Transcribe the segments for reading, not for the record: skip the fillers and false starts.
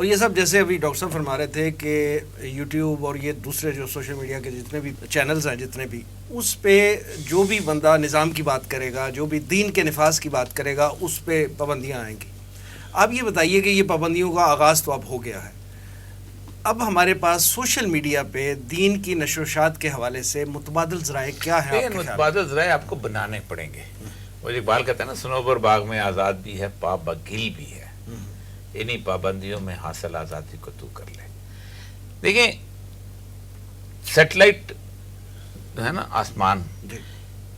اور یہ سب جیسے ابھی ڈاکٹر صاحب فرما رہے تھے کہ یوٹیوب اور یہ دوسرے جو سوشل میڈیا کے جتنے بھی چینلز ہیں جتنے بھی، اس پہ جو بھی بندہ نظام کی بات کرے گا، جو بھی دین کے نفاذ کی بات کرے گا، اس پہ پابندیاں آئیں گی. اب یہ بتائیے کہ یہ پابندیوں کا آغاز تو اب ہو گیا ہے، اب ہمارے پاس سوشل میڈیا پہ دین کی نشر و اشاعت کے حوالے سے متبادل ذرائع کیا ہیں؟ متبادل ذرائع آپ کو بنانے پڑیں گے. وہ اقبال کہتا ہے نا، سنوبر باغ میں آزاد بھی ہے، پابندی بھی ہے، انہی پابندیوں میں حاصل آزادی کو تو کر لے. دیکھیں سیٹلائٹ ہے نا آسمان،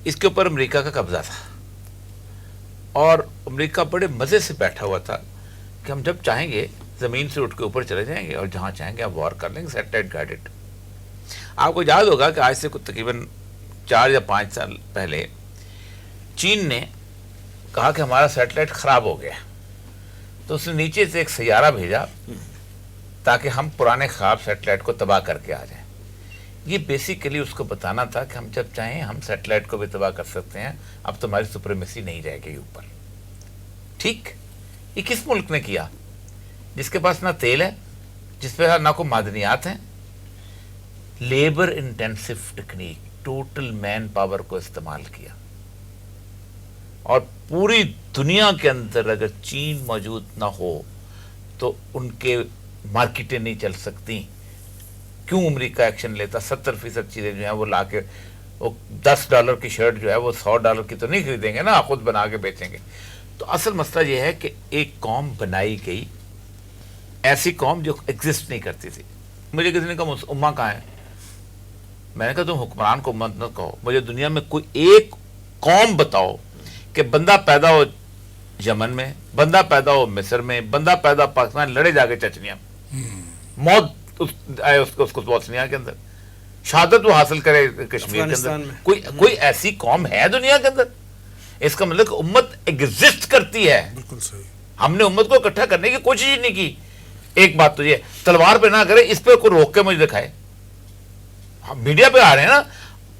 اس کے اوپر امریکہ کا قبضہ تھا، اور امریکہ بڑے مزے سے بیٹھا ہوا تھا کہ ہم جب چاہیں گے زمین سے اٹھ کے اوپر چلے جائیں گے اور جہاں چاہیں گے آپ وار کر لیں گے. Satellite guided. آپ کو یاد ہوگا کہ آج سے کچھ تقریباً 4 یا 5 سال پہلے چین نے کہا کہ ہمارا سیٹلائٹ خراب ہو گیا، تو اس نے نیچے سے ایک سیارہ بھیجا تاکہ ہم پرانے خراب سیٹلائٹ کو تباہ کر کے آ جائیں. یہ بیسیکلی اس کو بتانا تھا کہ ہم جب چاہیں ہم سیٹلائٹ کو بھی تباہ کر سکتے ہیں، اب تمہاری سپریمیسی نہیں رہے گی اوپر. ٹھیک، یہ کس ملک نے کیا؟ جس کے پاس نہ تیل ہے، جس پہ نہ کوئی معدنیات ہیں. Labour intensive technique, total man power کو استعمال کیا. اور پوری دنیا کے اندر اگر چین موجود نہ ہو تو ان کے مارکیٹیں نہیں چل سکتی. کیوں امریکہ ایکشن لیتا؟ 70% چیزیں جو ہیں وہ لا کے، وہ $10 کی شرٹ جو ہے وہ $100 کی تو نہیں خریدیں گے نا، خود بنا کے بیچیں گے. تو اصل مسئلہ یہ ہے کہ ایک قوم بنائی گئی، ایسی قوم جو ایگزسٹ نہیں کرتی تھی. مجھے کسی نے کہا امہ کہاں ہے؟ میں نے کہا تم حکمران کو امت نہ کہو، مجھے دنیا میں کوئی ایک قوم بتاؤ کہ بندہ پیدا ہو یمن میں، بندہ پیدا ہو مصر میں، بندہ پیدا پاکستان، لڑے جا کے چچنیا میں، موت آئے اس کو بوسنیا کے اندر، شہادت وہ حاصل کرے کشمیر کے اندر. کوئی ایسی قوم ہے دنیا کے اندر؟ اس کا مطلب کہ امت ایگزسٹ کرتی ہے. بالکل صحیح. ہم نے امت کو اکٹھا کرنے کی کوشش ہی نہیں کی. ایک بات تو یہ تلوار پہ نہ کرے، اس پہ کوئی روک کے مجھے دکھائے. میڈیا پہ آ رہے ہیں نا،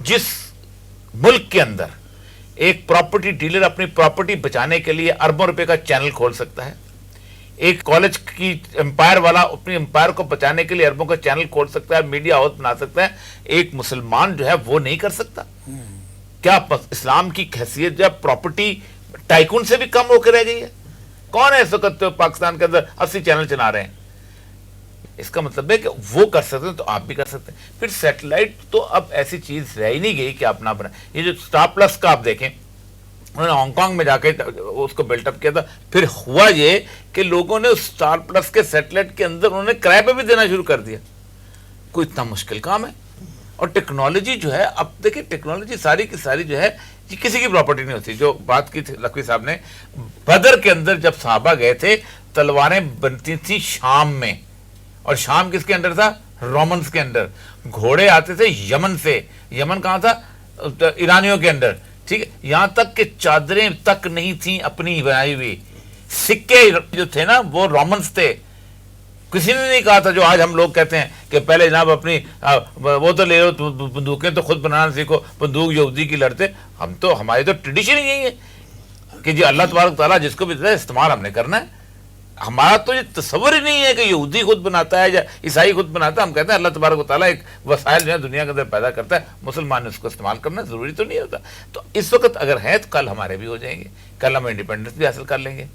جس ملک کے اندر ایک پراپرٹی ڈیلر اپنی پراپرٹی بچانے کے لیے اربوں روپے کا چینل کھول سکتا ہے، ایک کالج کی امپائر والا اپنی امپائر کو بچانے کے لیے اربوں کا چینل کھول سکتا ہے، میڈیا ہاؤس بنا سکتا ہے، ایک مسلمان جو ہے وہ نہیں کر سکتا. کیا اسلام کی حیثیت جو ہے پراپرٹی ٹائکون سے بھی کم ہو کے رہ گئی ہے؟ کون ہے اس وقت پاکستان کے اندر 80 چینل چلا رہے ہیں؟ اس کا مطلب ہے کہ وہ کر سکتے ہیں تو آپ بھی کر سکتے ہیں. پھر سیٹلائٹ تو اب ایسی چیز رہ ہی نہیں گئی کہ آپ نہ بنائیں. یہ جو سٹار پلس کا آپ دیکھیں، انہوں نے ہانگ کانگ میں جا کے اس کو بلٹ اپ کیا تھا. پھر ہوا یہ کہ لوگوں نے سٹار پلس کے سیٹلائٹ کے اندر انہوں نے کرائے پہ بھی دینا شروع کر دیا. کوئی اتنا مشکل کام ہے؟ اور ٹیکنالوجی جو ہے، اب دیکھیں ٹیکنالوجی ساری کی ساری جو ہے یہ کسی کی پراپرٹی نہیں ہوتی. جو بات کی تھی لکھوی صاحب نے، بدر کے اندر جب صحابہ گئے تھے تلواریں بنتی تھیں شام میں، اور شام کس کے انڈر تھا؟ رومنز کے انڈر. گھوڑے آتے تھے یمن سے. یمن کہاں تھا؟ ایرانیوں کے انڈر. ٹھیک ہے، یہاں تک کہ چادریں تک نہیں تھیں اپنی بنائی ہوئی. سکے جو تھے نا وہ رومنز تھے. کسی نے نہیں کہا تھا جو آج ہم لوگ کہتے ہیں کہ پہلے جناب اپنی وہ تو لے لو، بندوقیں تو خود بنانا سیکھو، بندوق یہودی کی لڑتے. ہم تو، ہماری تو ٹریڈیشن ہی یہی ہے کہ جی اللہ تبارک تعالیٰ جس کو بھی دیتا ہے استعمال ہم نے کرنا ہے. ہمارا تو یہ تصور ہی نہیں ہے کہ یہودی خود بناتا ہے یا عیسائی خود بناتا ہے. ہم کہتے ہیں اللہ تبارک و تعالیٰ ایک وسائل جو ہے دنیا کے اندر پیدا کرتا ہے، مسلمان نے اس کو استعمال کرنا ضروری تو نہیں ہوتا. تو اس وقت اگر ہے تو کل ہمارے بھی ہو جائیں گے، کل ہم انڈیپینڈنس بھی حاصل کر لیں گے.